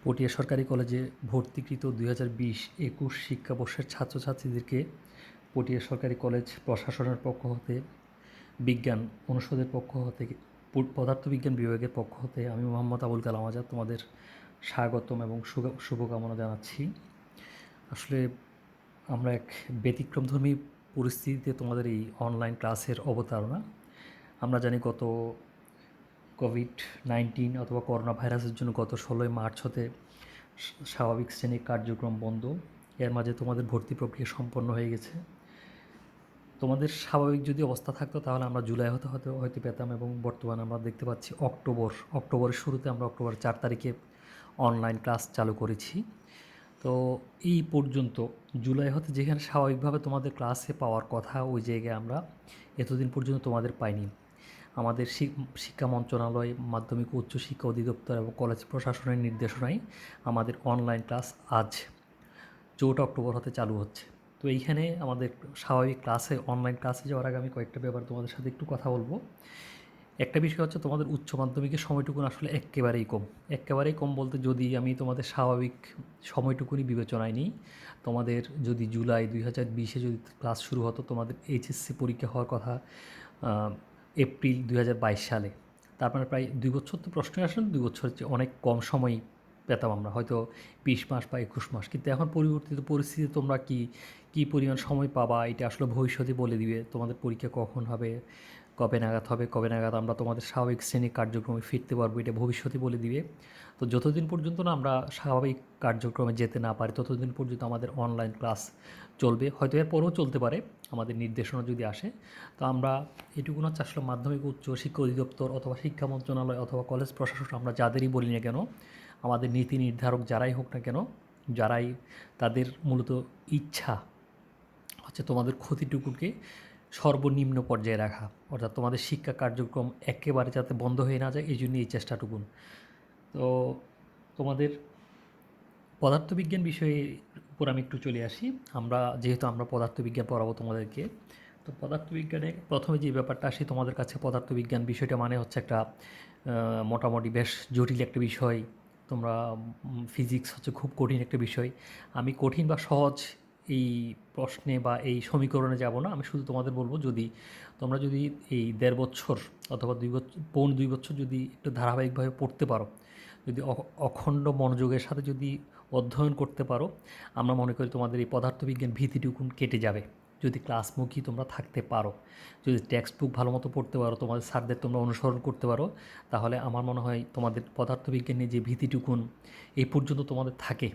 পটিয়া সরকারি কলেজে ভর্তিকৃত 2020-21 শিক্ষাবর্ষের ছাত্রছাত্রীদেরকে পটিয়া সরকারি কলেজ প্রশাসনের পক্ষ হতে, বিজ্ঞান অনুষদের পক্ষ হতে, পদার্থবিজ্ঞান বিভাগের পক্ষ হতে আমি মোহাম্মদ আবুল কালাম আজাদ তোমাদের স্বাগতম এবং শুভকামনা জানাচ্ছি। আসলে আমরা এক ব্যতিক্রমধর্মী পরিস্থিতিতে তোমাদের এই অনলাইন ক্লাসের অবতারণা। আমরা জানি গত কোভিড-19 অথবা করোনা ভাইরাসের জন্য গত 16ই মার্চ হতে স্বাভাবিক শ্রেণীর কার্যক্রম বন্ধ। এর মাঝে তোমাদের ভর্তি প্রক্রিয়া সম্পন্ন হয়ে গেছে। তোমাদের স্বাভাবিক যদি অবস্থা থাকতো তাহলে আমরা জুলাই হয়তো পেতাম, এবং বর্তমানে আমরা দেখতে পাচ্ছি অক্টোবরের শুরুতে আমরা অক্টোবর 4 তারিখে অনলাইন ক্লাস চালু করেছি। তো এই পর্যন্ত জুলাই হতে যেখানে স্বাভাবিকভাবে তোমাদের ক্লাসে পাওয়ার কথা, ওই জায়গায় আমরা এতদিন পর্যন্ত তোমাদের পাইনি। আমাদের শিক্ষা মন্ত্রণালয়, মাধ্যমিক ও উচ্চ শিক্ষা অধিদপ্তর এবং কলেজ প্রশাসনের নির্দেশনায় আমাদের অনলাইন ক্লাস আজ 4 অক্টোবর হতে চালু হচ্ছে। তো এইখানে আমাদের স্বাভাবিক অনলাইন ক্লাসে যাওয়ার আগে আমি কয়েকটা ব্যাপার তোমাদের সাথে একটু কথা বলবো। একটা বিষয় হচ্ছে তোমাদের উচ্চ মাধ্যমিকের সময়টুকুন আসলে একেবারেই কম বলতে, যদি আমি তোমাদের স্বাভাবিক সময়টুকুনই বিবেচনায় নিই, তোমাদের যদি জুলাই 2020-এ যদি ক্লাস শুরু হতো, তোমাদের এইচএসসি পরীক্ষা হওয়ার কথা এপ্রিল 2022 সালে। তার মানে প্রায় 2 বছর তো প্রশ্নই আসলে 2 বছরের চেয়ে অনেক কম সময় পেতাম আমরা, হয়তো 20 মাস বা 21 মাস। কিন্তু এখন পরিবর্তিত পরিস্থিতি, তোমরা কী পরিমাণ সময় পাবা এটা আসলে ভবিষ্যতই বলে দিবে। তোমাদের পরীক্ষা কখন হবে, কবে নাগাদ আমরা তোমাদের স্বাভাবিক শ্রেণী কার্যক্রমে ফিরতে পারবো, এটা ভবিষ্যতই বলে দিবে। তো যতদিন পর্যন্ত না আমরা স্বাভাবিক কার্যক্রমে যেতে না পারি, ততদিন পর্যন্ত আমাদের অনলাইন ক্লাস চলবে। হয়তো এরপরেও চলতে পারে আমাদের নির্দেশনা যদি আসে। তো আমরা এটুকুন হচ্ছে আসলে মাধ্যমিক উচ্চ শিক্ষা অধিদপ্তর অথবা শিক্ষা মন্ত্রণালয় অথবা কলেজ প্রশাসন, আমরা যাদেরই বলি না কেন, আমাদের নীতি নির্ধারক যারাই হোক না কেন, যারাই, তাদের মূলত ইচ্ছা হচ্ছে তোমাদের ক্ষতিটুকুকে সর্বনিম্ন পর্যায়ে রাখা, অর্থাৎ তোমাদের শিক্ষা কার্যক্রম একেবারে যাতে বন্ধ হয়ে না যায়, এই জন্য এই চেষ্টাটুকুন। তো তোমাদের পদার্থবিজ্ঞান বিষয়ের উপর আমি একটু চলে আসি। যেহেতু আমরা পদার্থবিজ্ঞান পড়াবো তোমাদেরকে, তো পদার্থবিজ্ঞানে প্রথমে যে ব্যাপারটা আসে তোমাদের কাছে, পদার্থবিজ্ঞান বিষয়টা মানে হচ্ছে একটা মোটামুটি বেশ জটিল একটা বিষয়। তোমরা ফিজিক্স হচ্ছে খুব কঠিন একটা বিষয়। আমি কঠিন বা সহজ এই প্রশ্নে বা এই সমীকরণে যাব না। আমি শুধু তোমাদের বলবো, তোমরা যদি এই 1.5 বছর অথবা 2 বছর, পৌনে 2 বছর যদি একটু ধারাবাহিকভাবে পড়তে পারো, যদি অখণ্ড মনোযোগের সাথে যদি অধ্যয়ন করতে পারো, আমরা মনে করি তোমাদের এই পদার্থবিজ্ঞান ভীতিটুকুন কেটে যাবে। যদি ক্লাসমুখী তোমরা থাকতে পারো, যদি টেক্সট বুক ভালো মতো পড়তে পারো, তোমাদের স্যারদের তোমরা অনুসরণ করতে পারো, তাহলে আমার মনে হয় তোমাদের পদার্থবিজ্ঞান নিয়ে যে ভীতিটুকুন এই পর্যন্ত তোমাদের থাকে,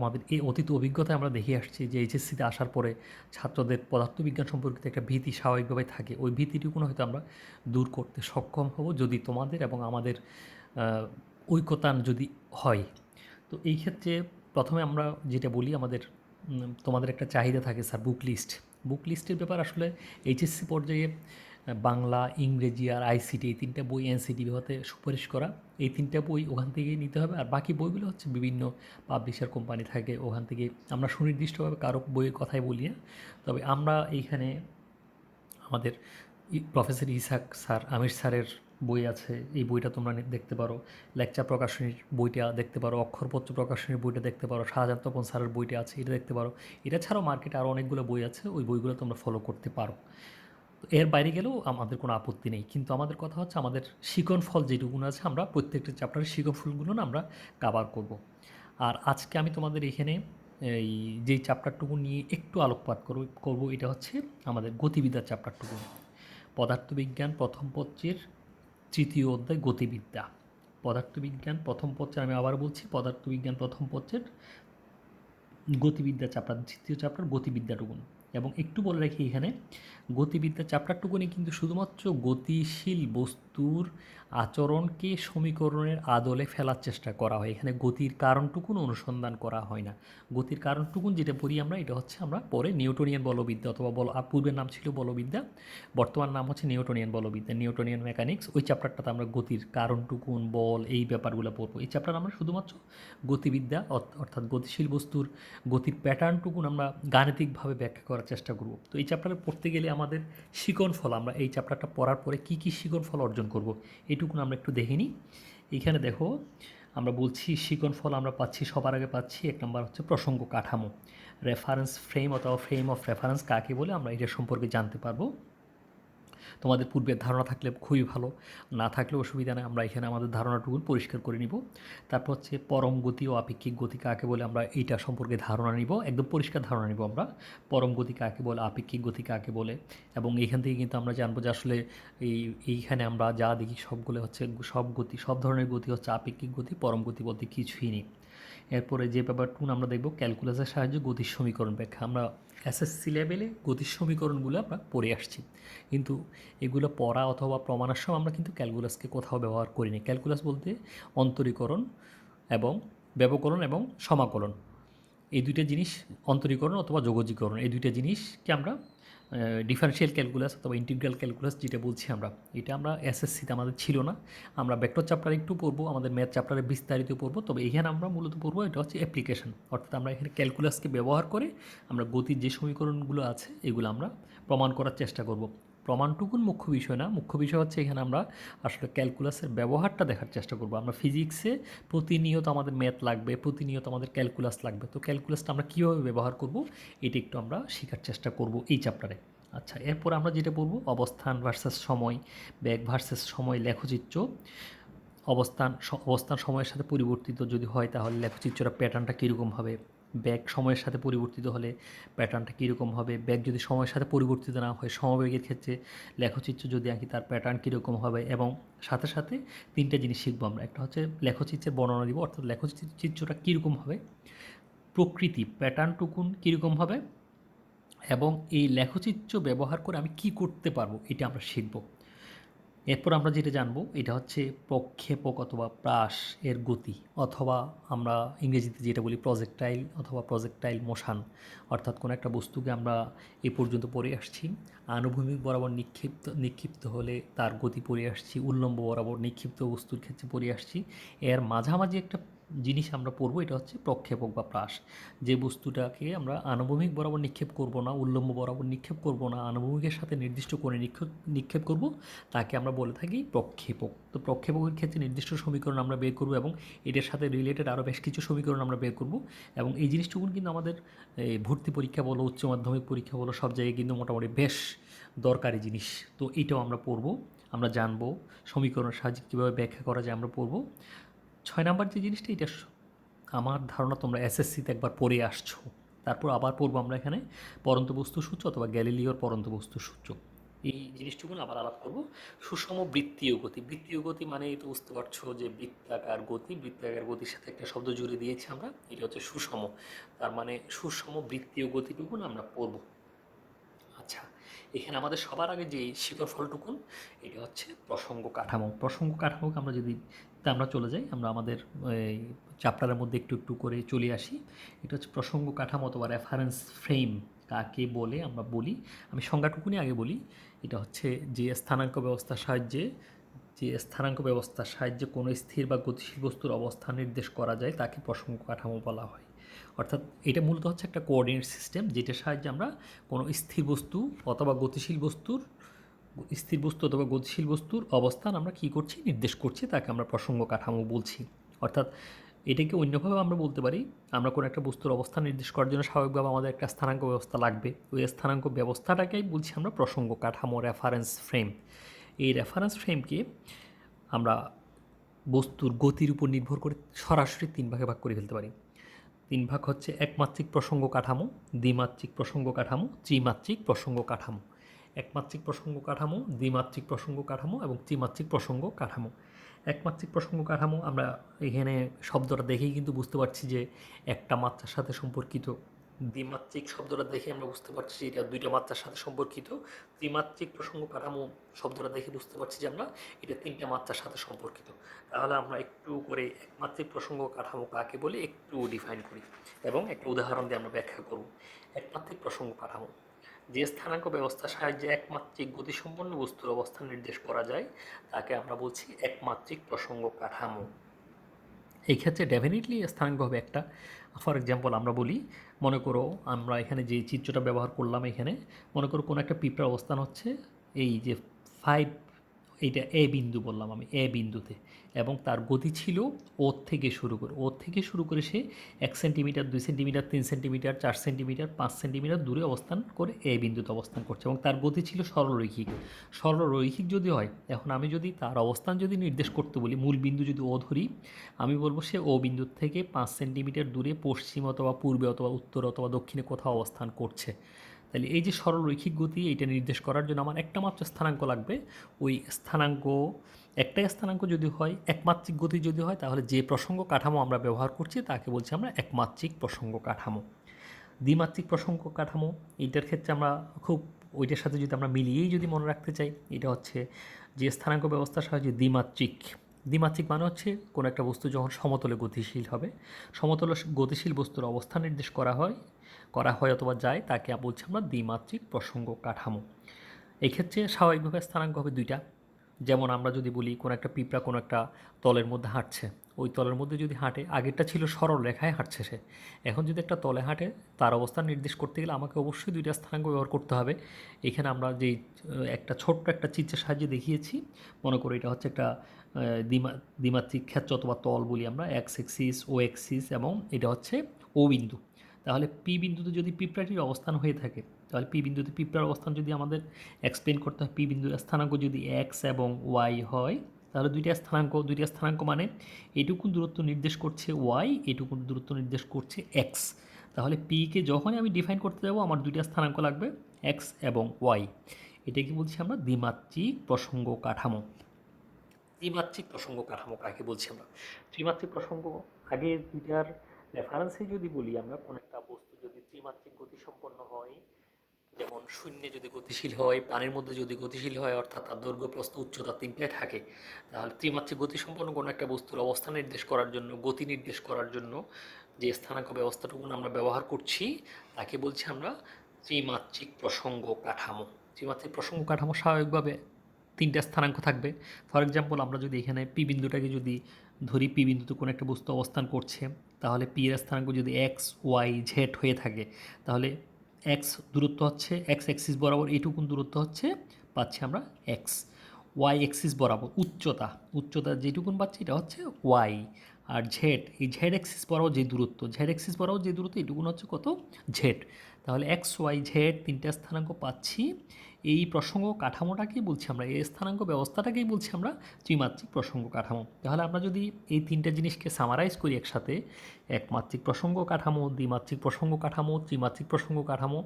আমাদের এই অতীত অভিজ্ঞতায় আমরা দেখে আসছি যে এইচএসসিতে আসার পরে ছাত্রদের পদার্থবিজ্ঞান সম্পর্কিত একটা ভীতি স্বাভাবিকভাবে থাকে। ওই ভীতিটুকুন হয়তো আমরা দূর করতে সক্ষম হব যদি তোমাদের এবং আমাদের ঐকতান যদি হয়। তো এই ক্ষেত্রে প্রথমে আমরা যেটা বলি, তোমাদের একটা চাহিদা থাকে স্যার বুক লিস্টের ব্যাপার। আসলে এইচএসসি পর্যায়ে বাংলা, ইংরেজি আর আইসিটি, এই 3টা বই এনসিটিভি হতে সুপারিশ করা, এই 3টা বই ওখান থেকেই নিতে হবে। আর বাকি বইগুলো হচ্ছে বিভিন্ন পাবলিশার কোম্পানি থাকে, ওখান থেকে আমরা সুনির্দিষ্টভাবে কারো বইয়ের কথাই বলি না। তবে আমরা এইখানে আমাদের প্রফেসর ইসাক স্যার, আমির স্যারের বই আছে, এই বইটা তোমরা দেখতে পারো। লেকচার প্রকাশনীর বইটা দেখতে পারো, অক্ষরপত্র প্রকাশনীর বইটা দেখতে পারো, শাহজাহান তপন স্যারের বইটা আছে, এটা দেখতে পারো। এটা ছাড়াও মার্কেটে আরও অনেকগুলো বই আছে, ওই বইগুলো তোমরা ফলো করতে পারো। তো এর বাইরে গেলেও আমাদের কোনো আপত্তি নেই। কিন্তু আমাদের কথা হচ্ছে, আমাদের শিকন ফল যেটুকুন আছে, আমরা প্রত্যেকটা চ্যাপ্টারের শিকন ফলগুলো না আমরা কাভার করব। আর আজকে আমি তোমাদের এখানে এই যেই চ্যাপ্টারটুকু নিয়ে একটু আলোকপাত করব, এটা হচ্ছে আমাদের গতিবিদ্যার চ্যাপ্টারটুকু। পদার্থবিজ্ঞান প্রথম পত্রের 3য় অধ্যায় গতিবিদ্যা। পদার্থবিজ্ঞান প্রথম পত্রের, আমি আবার বলছি, পদার্থবিজ্ঞান প্রথম পত্রের গতিবিদ্যা চ্যাপ্টার, 3য় চ্যাপ্টার গতিবিদ্যাটুকুন। এবং একটু বলে রাখি, এখানে গতিবিদ্যা চ্যাপ্টারটুকুনি কিন্তু শুধুমাত্র গতিশীল বস্তুর আচরণকে সমীকরণের আদলে ফেলার চেষ্টা করা হয়। এখানে গতির কারণটুকুন অনুসন্ধান করা হয় না। গতির কারণটুকুন যেটা পড়ি আমরা, এটা হচ্ছে আমরা পরে নিউটনিয়ান বলবিদ্যা অথবা পূর্বের নাম ছিল বলবিদ্যা, বর্তমান নাম হচ্ছে নিউটনিয়ান বলবিদ্যা, নিউটনিয়ান মেকানিক্স। ওই চ্যাপ্টারটাতে আমরা গতির কারণটুকুন, বল, এই ব্যাপারগুলো পড়বো। এই চ্যাপ্টার আমরা শুধুমাত্র গতিবিদ্যা অর্থাৎ গতিশীল বস্তুর গতির প্যাটার্নটুকুন আমরা গাণিতিকভাবে ব্যাখ্যা করার চেষ্টা করব। তো এই চ্যাপ্টারে পড়তে গেলে আমাদের শিকন ফল, আমরা এই চ্যাপ্টারটা পড়ার পরে কী কী শিকন ফল অর্জন করব, এইটুকুন আমরা একটু দেখে নিই। এইখানে দেখো, আমরা বলছি শিকন ফল আমরা পাচ্ছি, সবার আগে পাচ্ছি এক নম্বর হচ্ছে প্রসঙ্গ কাঠামো। রেফারেন্স ফ্রেম অথবা ফ্রেম অফ রেফারেন্স কাকে বলে আমরা এটা সম্পর্কে জানতে পারবো। তোমাদের পূর্বের ধারণা থাকলে খুবই ভালো, না থাকলে অসুবিধা নেই, আমরা এখানে আমাদের ধারণাটুকু পরিষ্কার করে নিব। তারপর হচ্ছে পরম গতি ও আপেক্ষিক গতি কাকে বলে আমরা এইটা সম্পর্কে ধারণা নিব, একদম পরিষ্কার ধারণা নিব আমরা। পরম গতি কাকে বলে, আপেক্ষিক গতি কাকে বলে, এবং এইখান থেকে কিন্তু আমরা জানবো যে আসলে এইখানে আমরা যা দেখি সবগুলো হচ্ছে সব গতি, সব ধরনের গতি হচ্ছে আপেক্ষিক গতি, পরম গতি বলতে কিছুই নেই। এরপরে যে ব্যাপারটুকু আমরা দেখব ক্যালকুলাসের সাহায্যে গতির সমীকরণ ব্যাখ্যা। আমরা এসএসসি লেভেলে গতির সমীকরণগুলো আমরা পড়ে আসছি, কিন্তু এগুলো পড়া অথবা প্রমাণের সময় আমরা কিন্তু ক্যালকুলাসকে কোথাও ব্যবহার করিনি। ক্যালকুলাস বলতে অন্তরীকরণ এবং ব্যবকলন এবং সমাকলন, এই দুইটা জিনিস, অন্তরীকরণ অথবা যোগজীকরণ, এই দুইটা জিনিসকে আমরা ডিফারেনশিয়াল ক্যালকুলাস অথবা ইন্টিগ্রাল ক্যালকুলাস যেটা বলছি এটা আমরা এসএসসিতে আমাদের ছিল না। আমরা ভেক্টর চ্যাপ্টারে একটু পড়বো, আমাদের ম্যাথ চ্যাপ্টারে বিস্তারিত পড়বো, তবে এখানে আমরা মূলত পড়বো এটা হচ্ছে অ্যাপ্লিকেশন, অর্থাৎ আমরা এখানে ক্যালকুলাসকে ব্যবহার করে আমরা গতির যে সমীকরণগুলো আছে এগুলো আমরা প্রমাণ করার চেষ্টা করব। প্রমাণটুকুন মুখ্য বিষয় না, মুখ্য বিষয় হচ্ছে এখানে আমরা আসলে ক্যালকুলাসের ব্যবহারটা দেখার চেষ্টা করব। আমরা ফিজিক্সে প্রতিনিয়ত আমাদের ম্যাথ লাগবে, প্রতিনিয়ত আমাদের ক্যালকুলাস লাগবে, তো ক্যালকুলাসটা আমরা কীভাবে ব্যবহার করব এটা একটু আমরা শেখার চেষ্টা করব এই চ্যাপ্টারে। আচ্ছা, এরপর আমরা যেটা পড়ব অবস্থান ভার্সেস সময়, বেগ ভার্সেস সময়, লেখচিত্র। অবস্থান সময়ের সাথে পরিবর্তিত যদি হয় তাহলে লেখচিত্রটা প্যাটার্নটা কীরকম হবে, ব্যাগ সময়ের সাথে পরিবর্তিত হলে প্যাটার্নটা কীরকম হবে, ব্যাগ যদি সময়ের সাথে পরিবর্তিত না হয় সমবেগের ক্ষেত্রে লেখচিত্র যদি আঁকি তার প্যাটার্ন কীরকম হবে, এবং সাথে সাথে তিনটা জিনিস শিখবো আমরা। একটা হচ্ছে লেখচিত্রের বর্ণনা দিব, অর্থাৎ লেখচিত্রটা কীরকম হবে, প্রকৃতি প্যাটার্নটুকুন কীরকম হবে, এবং এই লেখচিত্র ব্যবহার করে আমি কি করতে পারবো এটা আমরা শিখব। এরপর আমরা যেটা জানবো এটা হচ্ছে প্রক্ষেপক অথবা প্রাস এর গতি, অথবা আমরা ইংরেজিতে যেটা বলি প্রজেক্টাইল অথবা প্রজেক্টাইল মোশন, অর্থাৎ কোনো একটা বস্তুকে আমরা এই পর্যন্ত পড়ে আসছি আনুভূমিক বরাবর নিক্ষিপ্ত হলে তার গতি পড়ে আসছি, উল্লম্ব বরাবর নিক্ষিপ্ত বস্তুর ক্ষেত্রে পড়ে আসছি, এর মাঝামাঝি একটা জিনিস আমরা পড়বো, এটা হচ্ছে প্রক্ষেপক বা প্রাস। যে বস্তুটাকে আমরা আনুভূমিক বরাবর নিক্ষেপ করব না, উল্লম্ব বরাবর নিক্ষেপ করব না, আনুভূমিকের সাথে নির্দিষ্ট করে নিক্ষেপ করব, তাকে আমরা বলে থাকি প্রক্ষেপক। তো প্রক্ষেপকের ক্ষেত্রে নির্দিষ্ট সমীকরণ আমরা বের করব, এবং এটার সাথে রিলেটেড আরও বেশ কিছু সমীকরণ আমরা বের করব, এবং এই জিনিসটুকু কিন্তু আমাদের ভর্তি পরীক্ষা বলো, উচ্চ মাধ্যমিক পরীক্ষা বলো, সব জায়গায় কিন্তু মোটামুটি বেশ দরকারি জিনিস। তো এইটাও আমরা পড়ব, আমরা জানবো সমীকরণের সাহায্যে কীভাবে ব্যাখ্যা করা যায় আমরা পড়ব। 6 নাম্বার যে জিনিসটা, এটা আমার ধারণা তোমরা এসএসসিতে একবার পড়ে আসছো, তারপর আবার পড়বো আমরা এখানে পরন্ত বস্তু সূত্র অথবা গ্যালিলিওর পরন্ত বস্তু সূত্র, এই জিনিসটুকু আবার আলাপ করবো। সুষম বৃত্তীয় গতি, বৃত্তীয় গতি মানে তো বুঝতে পারছো যে বৃত্তাকার গতি, বৃত্তাকার গতির সাথে একটা শব্দ জুড়ে দিয়েছি আমরা, এটা হচ্ছে সুষম, তার মানে সুষম বৃত্তীয় গতিটুকু আমরা পড়বো। আচ্ছা, এখানে আমাদের সবার আগে যে শিকড় ফলটুকুন এটা হচ্ছে প্রসঙ্গ কাঠামো। প্রসঙ্গ কাঠামোকে আমরা যদি আমরা চলে যাই, আমরা আমাদের চ্যাপ্টারের মধ্যে একটু একটু করে চলে আসি। এটা হচ্ছে প্রসঙ্গ কাঠামো অথবা রেফারেন্স ফ্রেম কাকে বলে আমরা বলি। আমি সংজ্ঞাটুকুনি আগে বলি, এটা হচ্ছে যে স্থানাঙ্ক ব্যবস্থার সাহায্যে কোনো স্থির বা গতিশীল বস্তুর অবস্থান নির্দেশ করা যায় তাকে প্রসঙ্গ কাঠামো বলা হয়। অর্থাৎ এটা মূলত হচ্ছে একটা কোঅর্ডিনেট সিস্টেম, যেটার সাহায্যে আমরা কোনো স্থির বস্তু অথবা গতিশীল বস্তুর অবস্থান আমরা কী করছি, নির্দেশ করছি, তাকে আমরা প্রসঙ্গ কাঠামো বলছি। অর্থাৎ এটাকে অন্যভাবে আমরা বলতে পারি, আমরা কোনো একটা বস্তুর অবস্থান নির্দেশ করার জন্য স্বাভাবিকভাবে আমাদের একটা স্থানাঙ্ক ব্যবস্থা লাগবে, ওই স্থানাঙ্ক ব্যবস্থাটাকেই বলছি আমরা প্রসঙ্গ কাঠামো, রেফারেন্স ফ্রেম। এই রেফারেন্স ফ্রেমকে আমরা বস্তুর গতির উপর নির্ভর করে সরাসরি 3 ভাগে ভাগ করে ফেলতে পারি। 3 ভাগ হচ্ছে একমাত্রিক প্রসঙ্গ কাঠামো, দ্বিমাত্রিক প্রসঙ্গ কাঠামো, ত্রিমাত্রিক প্রসঙ্গ কাঠামো। একমাত্রিক প্রসঙ্গ কাঠামো, দ্বিমাত্রিক প্রসঙ্গ কাঠামো এবং ত্রিমাত্রিক প্রসঙ্গ কাঠামো। একমাত্রিক প্রসঙ্গ কাঠামো আমরা এখানে শব্দটা দেখেই কিন্তু বুঝতে পারছি যে একটা মাত্রার সাথে সম্পর্কিত। দ্বিমাত্রিক শব্দটা দেখে আমরা বুঝতে পারছি যে এটা 2টা মাত্রার সাথে সম্পর্কিত। ত্রিমাত্রিক প্রসঙ্গ কাঠামো শব্দটা দেখে বুঝতে পারছি যে আমরা এটা 3টা মাত্রার সাথে সম্পর্কিত। তাহলে আমরা একটু করে একমাত্রিক প্রসঙ্গ কাঠামো কাকে বলে একটু ডিফাইন করি এবং একটা উদাহরণ দিয়ে আমরা ব্যাখ্যা করব। একমাত্রিক প্রসঙ্গ কাঠামো, যে স্থানাঙ্ক ব্যবস্থার সাহায্যে একমাত্রিক গতিসম্পন্ন বস্তুর অবস্থান নির্দেশ করা যায় তাকে আমরা বলছি একমাত্রিক প্রসঙ্গ কাঠামো। এই ক্ষেত্রে ডেফিনেটলি স্থানাঙ্ক হবে একটা। ফর এক্সাম্পল আমরা বলি, মনে করো আমরা এখানে যে চিত্রটা ব্যবহার করলাম, এখানে মনে করো কোনো একটা পিঁপড়ার অবস্থান হচ্ছে এই যে 5 এইটা এ বিন্দু বললাম আমি, এ বিন্দুতে, এবং তার গতি ছিল ওর থেকে শুরু করে সে 1 centimetre, 2 centimetre, 3 centimetre, 4 centimetre, 5 centimetre দূরে অবস্থান করে এ বিন্দুতে অবস্থান করছে, এবং তার গতি ছিল সরলরৈখিক। সরলরৈখিক যদি হয়, এখন আমি যদি তার অবস্থান যদি নির্দেশ করতে বলি, মূল বিন্দু যদি ও ধরি, আমি বলবো সে ও বিন্দুর থেকে 5 সেন্টিমিটার দূরে পশ্চিম অথবা পূর্বে অথবা উত্তর অথবা দক্ষিণে কোথাও অবস্থান করছে। তাহলে এই যে সরল রৈখিক গতি, এইটা নির্দেশ করার জন্য আমার একটা মাত্র স্থানাঙ্ক লাগবে। ওই স্থানাঙ্ক, একটাই স্থানাঙ্ক যদি হয়, একমাত্রিক গতি যদি হয়, তাহলে যে প্রসঙ্গ কাঠামো আমরা ব্যবহার করছি তাকে বলছি আমরা একমাত্রিক প্রসঙ্গ কাঠামো। দ্বিমাত্রিক প্রসঙ্গ কাঠামো, এইটার ক্ষেত্রে আমরা খুব ওইটার সাথে যদি আমরা মিলিয়েই যদি মনে রাখতে চাই, এটা হচ্ছে যে স্থানাঙ্ক ব্যবস্থার সাহায্যে দ্বিমাত্রিক। দ্বিমাত্রিক মানে হচ্ছে কোনো একটা বস্তু যখন সমতলে গতিশীল হবে, সমতলে গতিশীল বস্তুর অবস্থান নির্দেশ করা হয় অথবা যায়, তাকে বলছি আমরা দ্বিমাত্রিক প্রসঙ্গ কাঠামো। এক্ষেত্রে স্বাভাবিকভাবে স্থানাঙ্ক হবে দুইটা। যেমন আমরা যদি বলি কোনো একটা পিঁপড়া কোনো একটা তলের মধ্যে হাঁটছে, ওই তলের মধ্যে যদি হাঁটে, আগেরটা ছিল সরল রেখায় হাঁটছে সে, এখন যদি একটা তলে হাঁটে, তার অবস্থান নির্দেশ করতে গেলে আমাকে অবশ্যই দুইটা স্থানাঙ্ক ব্যবহার করতে হবে। এখানে আমরা যেই একটা ছোট্ট একটা চিত্রের সাহায্যে দেখিয়েছি, মনে করি এটা হচ্ছে একটা দ্বিমাত্রিক ক্ষেত্র অথবা তল বলি আমরা, এক্স এক্সিস, ও এক্সিস, এবং এটা হচ্ছে ও বিন্দু। তাহলে পি বিন্দুতে যদি পিঁপড়াটির অবস্থান হয়ে থাকে, তাহলে পি বিন্দুতে পিঁপড়ার অবস্থান যদি আমাদের এক্সপ্লেন করতে হয়, পি বিন্দুর স্থানাঙ্ক যদি এক্স এবং ওয়াই হয়, তাহলে দুইটা স্থানাঙ্ক মানে এইটুকুন দূরত্ব নির্দেশ করছে ওয়াই, এইটুকুন দূরত্ব নির্দেশ করছে এক্স। তাহলে পিকে যখনই আমি ডিফাইন করতে যাব, আমার দুইটা স্থানাঙ্ক লাগবে, এক্স এবং ওয়াই। এটাকে বলছি আমরা দ্বিমাত্রিক প্রসঙ্গ কাঠামো। ত্রিমাত্রিক প্রসঙ্গ কাঠামো কাকে বলছি আমরা? ত্রিমাত্রিক প্রসঙ্গ, আগে দুইটার রেফারেন্সে যদি বলি আমরা, কোনো একটা বস্তু যদি ত্রিমাত্রিক গতি সম্পন্ন হয়, যেমন শূন্যে যদি গতিশীল হয়, পানির মধ্যে যদি গতিশীল হয়, অর্থাৎ তার দৈর্ঘ্য প্রস্থ উচ্চতা তিনটায় থাকে, তাহলে ত্রিমাত্রিক গতি সম্পন্ন কোনো একটা বস্তুর অবস্থান নির্দেশ করার জন্য, গতি নির্দেশ করার জন্য যে স্থানাঙ্ক ব্যবস্থাটুকু আমরা ব্যবহার করছি, তাকে বলছি আমরা ত্রিমাত্রিক প্রসঙ্গ কাঠামো। ত্রিমাত্রিক প্রসঙ্গ কাঠামো স্বাভাবিকভাবে তিনটা স্থানাঙ্ক থাকবে। ফর এক্সাম্পল, আমরা যদি এখানে পি বিন্দুটাকে যদি ধরি, পি বিন্দুতে কোনো একটা বস্তু অবস্থান করছে, তাহলে পি এর স্থানাঙ্ক যদি এক্স ওয়াই জেড হয়ে থাকে, তাহলে এক্স দূরত্ব হচ্ছে এক্স অ্যাক্সিস বরাবর এইটুকুন দূরত্ব হচ্ছে পাচ্ছি আমরা এক্স। ওয়াই অ্যাক্সিস বরাবর উচ্চতা যেটুকুন পাচ্ছি এটা হচ্ছে ওয়াই। আর জেড, এই জেড অ্যাক্সিস বরাবর যে দূরত্ব, এইটুকুন হচ্ছে কত, জেড। তাহলে এক্স ওয়াই জেড তিনটা স্থানাঙ্ক পাচ্ছি। এই প্রসঙ্গ কাঠামোটাকেই বলছি আমরা, এই স্থানাঙ্ক ব্যবস্থাটাকেই বলছি আমরা ত্রিমাত্রিক প্রসঙ্গ কাঠামো। তাহলে আমরা যদি এই তিনটা জিনিসকে সামারাইজ করি একসাথে, একমাত্রিক প্রসঙ্গ কাঠামো, দ্বিমাত্রিক প্রসঙ্গ কাঠামো, ত্রিমাত্রিক প্রসঙ্গ কাঠামো,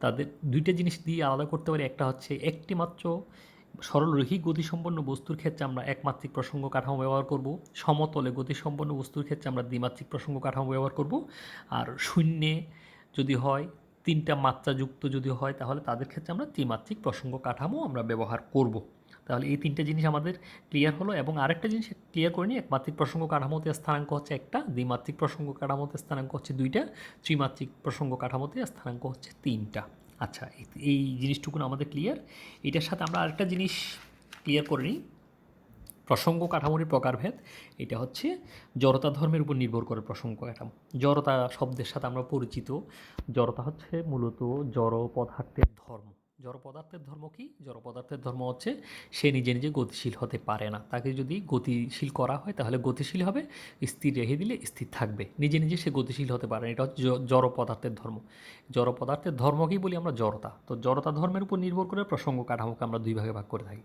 তাদের দুইটা জিনিস দিয়ে আলাদা করতে পারি। একটা হচ্ছে একটি মাত্র সরলরৈখিক গতিসম্পন্ন বস্তুর ক্ষেত্রে আমরা একমাত্রিক প্রসঙ্গ কাঠামো ব্যবহার করব, সমতলে গতিসম্পন্ন বস্তুর ক্ষেত্রে আমরা দ্বিমাত্রিক প্রসঙ্গ কাঠামো ব্যবহার করব, আর শূন্যে যদি হয়, তিনটা মাত্রাযুক্ত যদি হয়, তাহলে তাদের ক্ষেত্রে আমরা ত্রিমাত্রিক প্রসঙ্গ কাঠামো আমরা ব্যবহার করব। তাহলে এই তিনটা জিনিস আমাদের ক্লিয়ার হলো। এবং আরেকটা জিনিস ক্লিয়ার করে নিই, একমাত্রিক প্রসঙ্গ কাঠামোতে স্থানাঙ্ক হচ্ছে একটা, দ্বিমাত্রিক প্রসঙ্গ কাঠামোতে স্থানাঙ্ক হচ্ছে দুইটা, ত্রিমাত্রিক প্রসঙ্গ কাঠামোতে স্থানাঙ্ক হচ্ছে তিনটা। আচ্ছা, এই জিনিসটুকুন আমাদের ক্লিয়ার। এটার সাথে আমরা আরেকটা জিনিস ক্লিয়ার করে নিই, প্রসঙ্গ কাঠামোর প্রকারভেদ। এটা হচ্ছে জড়তা ধর্মের উপর নির্ভর করে প্রসঙ্গ কাঠামো। জড়তা শব্দের সাথে আমরা পরিচিত, জড়তা হচ্ছে মূলত জড় পদার্থের ধর্ম। জড় পদার্থের ধর্ম কি? জড় পদার্থের ধর্ম হচ্ছে সে নিজে নিজে গতিশীল হতে পারে না, তাকে যদি গতিশীল করা হয় তাহলে গতিশীল হবে, স্থির রেখে দিলে স্থির থাকবে, নিজে নিজে সে গতিশীল হতে পারে না। এটা হচ্ছে জড় পদার্থের ধর্ম। জড় পদার্থের ধর্মকেই বলি আমরা জড়তা। তো জড়তা ধর্মের উপর নির্ভর করে প্রসঙ্গ কাঠামোকে আমরা দুই ভাগে ভাগ করে থাকি,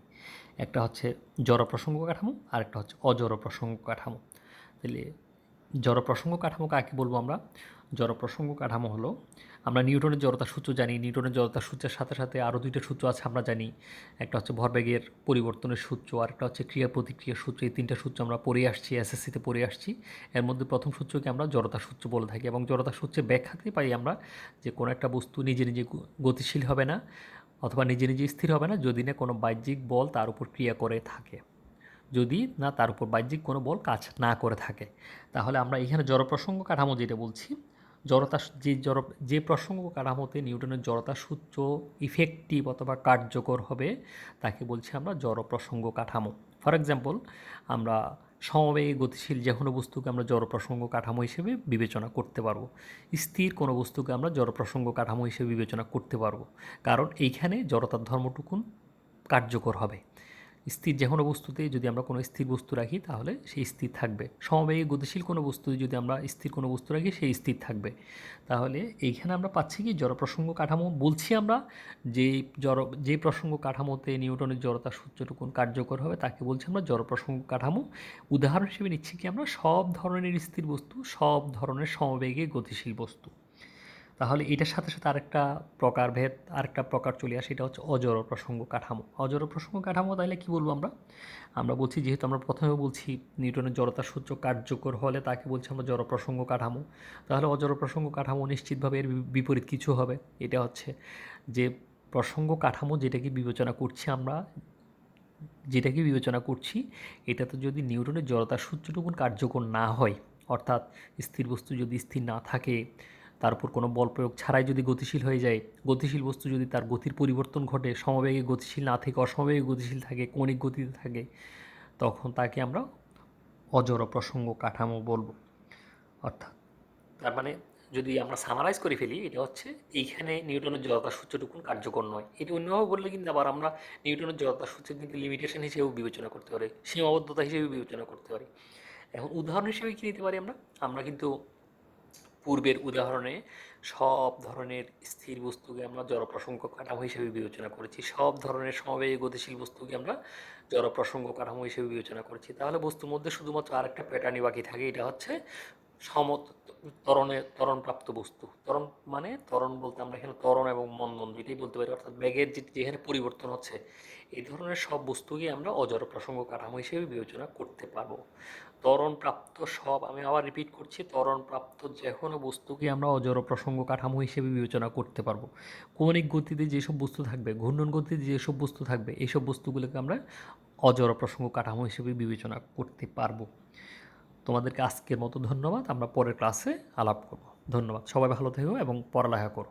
একটা হচ্ছে জড় প্রসঙ্গ কাঠামো, আর একটা হচ্ছে অজড় প্রসঙ্গ কাঠামো। তাহলে জড় প্রসঙ্গ কাঠামো কাকে বলবো আমরা? জড় প্রসঙ্গ কাঠামো হলো, আমরা নিউটনের জড়তা সূত্র জানি, নিউটনের জড়তা সূত্রের সাথে সাথে আরও দুইটা সূত্র আছে আমরা জানি, একটা হচ্ছে ভরবেগের পরিবর্তনের সূত্র, আর একটা হচ্ছে ক্রিয়া প্রতিক্রিয়ার সূত্র। এই তিনটা সূত্র আমরা পড়ে আসছি, এসএসসিতে পড়ে আসছি। এর মধ্যে প্রথম সূত্রকে আমরা জড়তা সূত্র বলে থাকি, এবং জড়তা সূত্রের ব্যাখ্যাতে পাই আমরা যে কোনো একটা বস্তু নিজে নিজে গতিশীল হবে না অথবা নিজে নিজে স্থির হবে না যদি না কোনো বাহ্যিক বল তার উপর ক্রিয়া করে থাকে, যদি না তার উপর বাহ্যিক কোনো বল কাজ না করে থাকে। তাহলে আমরা এখানে জড়প্রসঙ্গ কাঠামো যেটা বলছি, জড়তা যে প্রসঙ্গ কাঠামোতে নিউটনের জড়তা সূত্র ইফেক্টিভ অথবা কার্যকর হবে, তাকে বলছি আমরা জড়প্রসঙ্গ কাঠামো। ফর এক্সাম্পল, আমরা সমবেগে গতিশীল যে কোনো বস্তুকে আমরা জড়প্রসঙ্গ কাঠামো হিসেবে বিবেচনা করতে পারবো, স্থির কোনো বস্তুকে আমরা জড়প্রসঙ্গ কাঠামো হিসেবে বিবেচনা করতে পারবো, কারণ এইখানে জড়তার ধর্মটুকুন কার্যকর হবে। স্থির যে কোনো বস্তুতে যদি আমরা কোনো স্থির বস্তু রাখি তাহলে সেই স্থির থাকবে। সমবেগে গতিশীল কোনো বস্তু যদি আমরা স্থির কোনো বস্তু রাখি সেই স্থির থাকবে। তাহলে এইখানে আমরা পাচ্ছি কি জড়প্রসঙ্গ কাঠামো বলছি আমরা যে প্রসঙ্গ কাঠামোতে নিউটনের জড়তার সূত্রটুকুন কার্যকর হবে তাকে বলছি আমরা জড়প্রসঙ্গ কাঠামো। উদাহরণ হিসেবে নিচ্ছি কি আমরা সব ধরনের স্থির বস্তু, সব ধরনের সমবেগে গতিশীল বস্তু। তাহলে এটার সাথে সাথে আরেকটা প্রকার চলে আসে, এটা হচ্ছে অজড় প্রসঙ্গ কাঠামো। অজড় প্রসঙ্গ কাঠামো তাহলে কি বলবো আমরা বলছি যেহেতু আমরা প্রথমে বলছি নিউটনের জড়তার সূত্র কার্যকর হলে তাকে বলছি আমরা জড় প্রসঙ্গ কাঠামো। তাহলে অজড় প্রসঙ্গ কাঠামো নিশ্চিতভাবে এর বিপরীত কিছু হবে। এটা হচ্ছে যে প্রসঙ্গ কাঠামো যেটাকে বিবেচনা করছি এটাতে যদি নিউটনের জড়তার সূত্রটুকুন কার্যকর না হয়, অর্থাৎ স্থির বস্তু যদি স্থির না থাকে, তার উপর কোনো বল প্রয়োগ ছাড়াই যদি গতিশীল হয়ে যায়, গতিশীল বস্তু যদি তার গতির পরিবর্তন ঘটে, সমবেগে গতিশীল না থেকে অসমবেগে গতিশীল থাকে, কৌণিক গতিতে থাকে, তখন তাকে আমরা অজড় প্রসঙ্গ কাঠামো বলবো। অর্থাৎ তার মানে যদি আমরা সামারাইজ করে ফেলি, এটা হচ্ছে এইখানে নিউটনের জড়তার সূত্রটুকুন কার্যকর নয়। এটা অন্যভাবে বললে কিন্তু আবার আমরা নিউটনের জড়তার সূত্রের কিন্তু লিমিটেশন হিসেবেও বিবেচনা করতে পারি, সীমাবদ্ধতা হিসেবে বিবেচনা করতে পারি। এখন উদাহরণ হিসেবে কী নিতে পারি আমরা কিন্তু পূর্বের উদাহরণে সব ধরনের স্থির বস্তুকে আমরা জড়প্রসঙ্গ কাঠামো হিসেবে বিবেচনা করেছি, সব ধরনের সমবেগে গতিশীল বস্তুকে আমরা জড়প্রসঙ্গ কাঠামো হিসেবে বিবেচনা করেছি। তাহলে বস্তুর মধ্যে শুধুমাত্র আরেকটা প্যাটার্নই বাকি থাকে, এটা হচ্ছে ত্বরণপ্রাপ্ত বস্তু। ত্বরণ বলতে আমরা এখানে ত্বরণ এবং মন্দন দুইটাই বলতে পারি, অর্থাৎ বেগের যেখানে পরিবর্তন হচ্ছে এই ধরনের সব বস্তুকে আমরা অজড় প্রসঙ্গ কাঠামো হিসেবে বিবেচনা করতে পারবো। আমি আবার রিপিট করছি, ত্বরণপ্রাপ্ত যে কোনো বস্তুকে আমরা অজড় প্রসঙ্গ কাঠামো হিসেবে বিবেচনা করতে পারবো। কৌণিক গতিতে যেসব বস্তু থাকবে, ঘূর্ণন গতিতে যেসব বস্তু থাকবে, এইসব বস্তুগুলোকে আমরা অজড় প্রসঙ্গ কাঠামো হিসেবে বিবেচনা করতে পারবো। তোমাদেরকে আজকের মতো ধন্যবাদ। আমরা পরের ক্লাসে আলাপ করব। ধন্যবাদ। সবাই ভালো থেকো এবং পড়ালেখা করো।